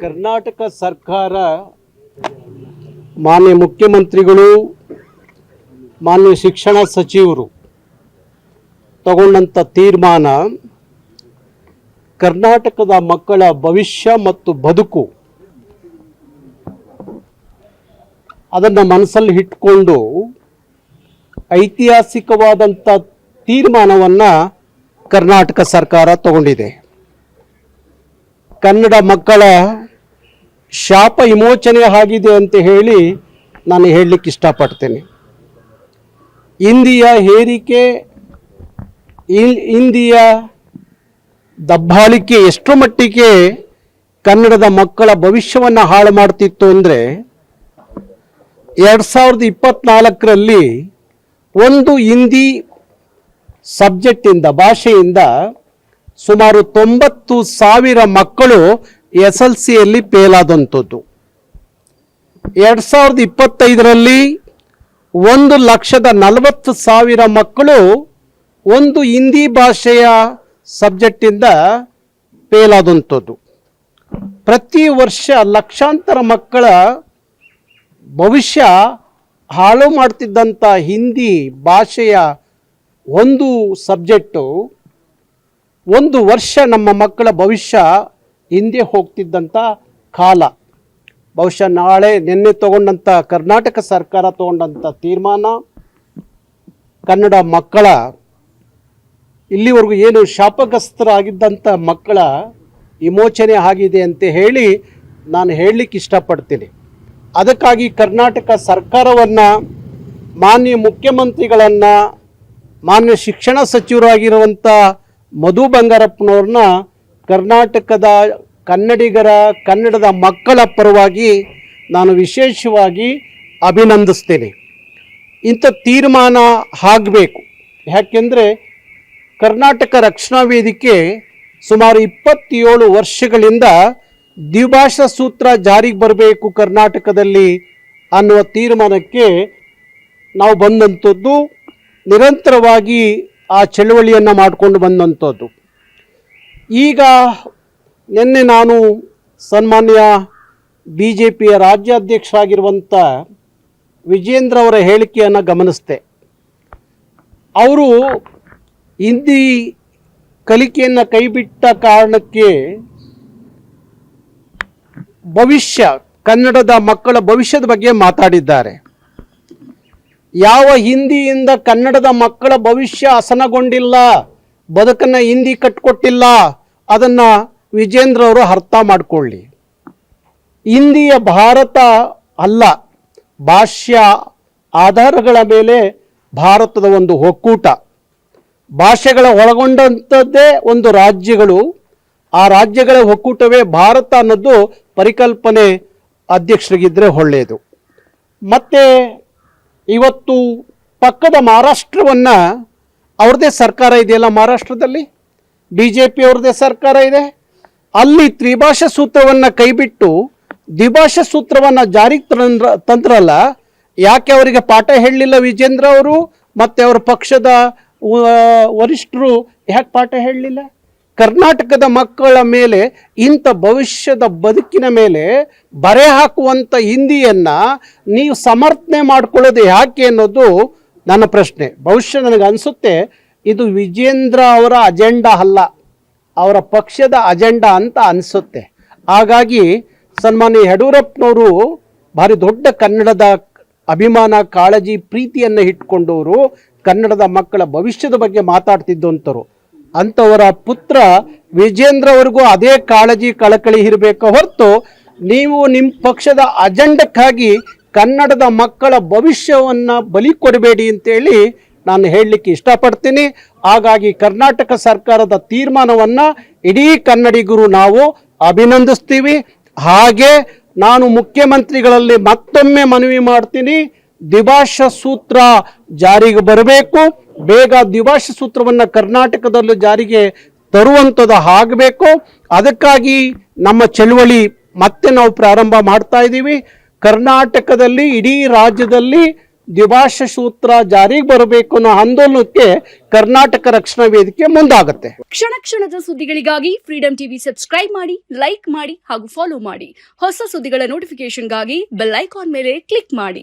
ಕರ್ನಾಟಕ ಸರ್ಕಾರ ಮಾನ್ಯ ಮುಖ್ಯಮಂತ್ರಿಗಳು ಮಾನ್ಯ ಶಿಕ್ಷಣ ಸಚಿವರು ತಗೊಂಡಂತ ತೀರ್ಮಾನ ಕರ್ನಾಟಕದ ಮಕ್ಕಳ ಭವಿಷ್ಯ ಮತ್ತು ಬದುಕು ಅದನ್ನು ಮನಸ್ಸಲ್ಲಿ ಇಟ್ಕೊಂಡು ಐತಿಹಾಸಿಕವಾದಂಥ ತೀರ್ಮಾನವನ್ನು ಕರ್ನಾಟಕ ಸರ್ಕಾರ ತಗೊಂಡಿದೆ. ಕನ್ನಡ ಮಕ್ಕಳ ಶಾಪ ವಿಮೋಚನೆ ಆಗಿದೆ ಅಂತ ಹೇಳಿ ನಾನು ಹೇಳಲಿಕ್ಕೆ ಇಷ್ಟಪಡ್ತೇನೆ. ಹಿಂದಿಯ ಹೇರಿಕೆ, ಹಿಂದಿಯ ದಬ್ಬಾಳಿಕೆ ಎಷ್ಟು ಮಟ್ಟಿಗೆ ಕನ್ನಡದ ಮಕ್ಕಳ ಭವಿಷ್ಯವನ್ನು ಹಾಳು ಮಾಡ್ತಿತ್ತು ಅಂದರೆ 2024ರಲ್ಲಿ ಒಂದು ಹಿಂದಿ ಸಬ್ಜೆಕ್ಟಿಂದ ಭಾಷೆಯಿಂದ ಸುಮಾರು 90,000 ಮಕ್ಕಳು SLCಯಲ್ಲಿ ಫೇಲ್ ಆದಂಥದ್ದು. 2025ರಲ್ಲಿ 1,40,000 ಮಕ್ಕಳು ಒಂದು ಹಿಂದಿ ಭಾಷೆಯ ಸಬ್ಜೆಕ್ಟಿಂದ ಫೇಲ್ ಆದಂಥದ್ದು. ಪ್ರತಿ ವರ್ಷ ಲಕ್ಷಾಂತರ ಮಕ್ಕಳ ಭವಿಷ್ಯ ಹಾಳು ಮಾಡ್ತಿದ್ದಂಥ ಹಿಂದಿ ಭಾಷೆಯ ಒಂದು ಸಬ್ಜೆಕ್ಟು ಒಂದು ವರ್ಷ ನಮ್ಮ ಮಕ್ಕಳ ಭವಿಷ್ಯ ಹಿಂದೆ ಹೋಗ್ತಿದ್ದಂಥ ಕಾಲ. ಬಹುಶಃ ನಿನ್ನೆ ತಗೊಂಡಂಥ ಕರ್ನಾಟಕ ಸರ್ಕಾರ ತಗೊಂಡಂಥ ತೀರ್ಮಾನ ಕನ್ನಡ ಮಕ್ಕಳ ಇಲ್ಲಿವರೆಗೂ ಏನು ಶಾಪಗ್ರಸ್ತರಾಗಿದ್ದಂಥ ಮಕ್ಕಳ ವಿಮೋಚನೆ ಆಗಿದೆ ಅಂತ ಹೇಳಿ ನಾನು ಹೇಳಲಿಕ್ಕೆ ಇಷ್ಟಪಡ್ತೀನಿ. ಅದಕ್ಕಾಗಿ ಕರ್ನಾಟಕ ಸರ್ಕಾರವನ್ನು, ಮಾನ್ಯ ಮುಖ್ಯಮಂತ್ರಿಗಳನ್ನು, ಮಾನ್ಯ ಶಿಕ್ಷಣ ಸಚಿವರಾಗಿರುವಂಥ ಮಧು ಬಂಗಾರಪ್ಪನವ್ರನ್ನ ಕರ್ನಾಟಕದ ಕನ್ನಡಿಗರ, ಕನ್ನಡದ ಮಕ್ಕಳ ಪರವಾಗಿ ನಾನು ವಿಶೇಷವಾಗಿ ಅಭಿನಂದಿಸ್ತೇನೆ. ಇಂಥ ತೀರ್ಮಾನ ಆಗಬೇಕು. ಯಾಕೆಂದರೆ ಕರ್ನಾಟಕ ರಕ್ಷಣಾ ವೇದಿಕೆ ಸುಮಾರು 27 ವರ್ಷಗಳಿಂದ ದ್ವಿಭಾಷಾ ಸೂತ್ರ ಜಾರಿಗೆ ಬರಬೇಕು ಕರ್ನಾಟಕದಲ್ಲಿ ಅನ್ನುವ ತೀರ್ಮಾನಕ್ಕೆ ನಾವು ಬಂದಂಥದ್ದು. ನಿರಂತರವಾಗಿ ಆ ಚಳವಳಿಯನ್ನು ಮಾಡಿಕೊಂಡು ಬಂದಂಥದ್ದು. ಈಗ ನಿನ್ನೆ ನಾನು ಸನ್ಮಾನ್ಯ BJPಯ ರಾಜ್ಯಾಧ್ಯಕ್ಷರಾಗಿರುವಂಥ ವಿಜೇಂದ್ರ ಅವರ ಹೇಳಿಕೆಯನ್ನು ಗಮನಿಸಿದೆ. ಅವರು ಹಿಂದಿ ಕಲಿಕೆಯನ್ನು ಕೈಬಿಟ್ಟ ಕಾರಣಕ್ಕೆ ಕನ್ನಡದ ಮಕ್ಕಳ ಭವಿಷ್ಯದ ಬಗ್ಗೆ ಮಾತಾಡಿದ್ದಾರೆ. ಯಾವ ಹಿಂದಿಯಿಂದ ಕನ್ನಡದ ಮಕ್ಕಳ ಭವಿಷ್ಯ ಹಸನಗೊಂಡಿಲ್ಲ, ಬದುಕನ್ನು ಹಿಂದಿ ಕಟ್ಟಿಕೊಟ್ಟಿಲ್ಲ, ಅದನ್ನು ವಿಜೇಂದ್ರ ಅವರು ಅರ್ಥ ಮಾಡಿಕೊಳ್ಳಿ. ಹಿಂದಿಯ ಭಾರತ ಅಲ್ಲ, ಭಾಷಾ ಆಧಾರಗಳ ಮೇಲೆ ಭಾರತದ ಒಂದು ಒಕ್ಕೂಟ, ಭಾಷೆಗಳ ಒಳಗೊಂಡಂಥದ್ದೇ ಒಂದು ರಾಜ್ಯಗಳು, ಆ ರಾಜ್ಯಗಳ ಒಕ್ಕೂಟವೇ ಭಾರತ ಅನ್ನೋದು ಪರಿಕಲ್ಪನೆ ಅಧ್ಯಕ್ಷರಿಗಿದ್ದರೆ ಒಳ್ಳೆಯದು. ಮತ್ತು ಇವತ್ತು ಪಕ್ಕದ ಮಹಾರಾಷ್ಟ್ರವನ್ನು, ಅವ್ರದ್ದೇ ಸರ್ಕಾರ ಇದೆಯಲ್ಲ, ಮಹಾರಾಷ್ಟ್ರದಲ್ಲಿ BJP ಅವ್ರದ್ದೇ ಸರ್ಕಾರ ಇದೆ. ಅಲ್ಲಿ ತ್ರಿಭಾಷಾ ಸೂತ್ರವನ್ನು ಕೈಬಿಟ್ಟು ದ್ವಿಭಾಷಾ ಸೂತ್ರವನ್ನು ಜಾರಿಗೆ ತಂದ್ರಲ್ಲ, ಯಾಕೆ ಅವರಿಗೆ ಪಾಠ ಹೇಳಲಿಲ್ಲ ವಿಜೇಂದ್ರ ಅವರು ಮತ್ತು ಅವರ ಪಕ್ಷದ ವರಿಷ್ಠರು ಯಾಕೆ ಪಾಠ ಹೇಳಲಿಲ್ಲ? ಕರ್ನಾಟಕದ ಮಕ್ಕಳ ಮೇಲೆ ಇಂಥ ಭವಿಷ್ಯದ ಬದುಕಿನ ಮೇಲೆ ಬರೆ ಹಾಕುವಂಥ ಹಿಂದಿಯನ್ನು ನೀವು ಸಮರ್ಥನೆ ಮಾಡಿಕೊಳ್ಳೋದು ಯಾಕೆ ಅನ್ನೋದು ನನ್ನ ಪ್ರಶ್ನೆ. ಬಹುಶಃ ನನಗೆ ಅನಿಸುತ್ತೆ ಇದು ವಿಜೇಂದ್ರ ಅವರ ಅಜೆಂಡಾ ಅಲ್ಲ, ಅವರ ಪಕ್ಷದ ಅಜೆಂಡಾ ಅಂತ ಅನಿಸುತ್ತೆ. ಹಾಗಾಗಿ ಸನ್ಮಾನ್ಯ ಯಡಿಯೂರಪ್ಪನವರು ಭಾರಿ ದೊಡ್ಡ ಕನ್ನಡದ ಅಭಿಮಾನ, ಕಾಳಜಿ, ಪ್ರೀತಿಯನ್ನು ಇಟ್ಕೊಂಡವರು, ಕನ್ನಡದ ಮಕ್ಕಳ ಭವಿಷ್ಯದ ಬಗ್ಗೆ ಮಾತಾಡ್ತಿದ್ದಂಥವ್ರು. ಅಂಥವರ ಪುತ್ರ ವಿಜೇಂದ್ರ ಅವ್ರಿಗೂ ಅದೇ ಕಾಳಜಿ, ಕಳಕಳಿ ಇರಬೇಕು ಹೊರತು ನೀವು ನಿಮ್ಮ ಪಕ್ಷದ ಅಜೆಂಡಕ್ಕಾಗಿ ಕನ್ನಡದ ಮಕ್ಕಳ ಭವಿಷ್ಯವನ್ನು ಬಲಿ ಕೊಡಬೇಡಿ ಅಂತೇಳಿ ನಾನು ಹೇಳಲಿಕ್ಕೆ ಇಷ್ಟಪಡ್ತೀನಿ. ಹಾಗಾಗಿ ಕರ್ನಾಟಕ ಸರ್ಕಾರದ ತೀರ್ಮಾನವನ್ನು ಇಡೀ ಕನ್ನಡಿಗರು ನಾವು ಅಭಿನಂದಿಸ್ತೀವಿ. ಹಾಗೆ ನಾನು ಮುಖ್ಯಮಂತ್ರಿಗಳಲ್ಲಿ ಮತ್ತೊಮ್ಮೆ ಮನವಿ ಮಾಡ್ತೀನಿ, ದ್ವಿಭಾಷಾ ಸೂತ್ರ ಜಾರಿಗೆ ಬರಬೇಕು. ಬೇಗ ದ್ವಿಭಾಷಾ ಸೂತ್ರವನ್ನು ಕರ್ನಾಟಕದಲ್ಲೂ ಜಾರಿಗೆ ತರುವಂಥದ್ದು ಆಗಬೇಕು. ಅದಕ್ಕಾಗಿ ನಮ್ಮ ಚಳುವಳಿ ಮತ್ತೆ ನಾವು ಪ್ರಾರಂಭ ಮಾಡ್ತಾ ಇದ್ದೀವಿ. ಕರ್ನಾಟಕದಲ್ಲಿ, ಇಡೀ ರಾಜ್ಯದಲ್ಲಿ ದ್ವಿಭಾಷಾ ಸೂತ್ರ ಜಾರಿಗೆ ಬರಬೇಕು ಅನ್ನೋ ಆಂದೋಲನಕ್ಕೆ ಕರ್ನಾಟಕ ರಕ್ಷಣಾ ವೇದಿಕೆ ಮುಂದಾಗುತ್ತೆ. ಕ್ಷಣ ಕ್ಷಣದ ಸುದ್ದಿಗಳಿಗಾಗಿ ಫ್ರೀಡಂ ಟಿವಿ ಸಬ್ಸ್ಕ್ರೈಬ್ ಮಾಡಿ, ಲೈಕ್ ಮಾಡಿ ಹಾಗೂ ಫಾಲೋ ಮಾಡಿ. ಹೊಸ ಸುದ್ದಿಗಳ ನೋಟಿಫಿಕೇಶನ್ಗಾಗಿ ಬೆಲ್ ಐಕಾನ್ ಮೇಲೆ ಕ್ಲಿಕ್ ಮಾಡಿ.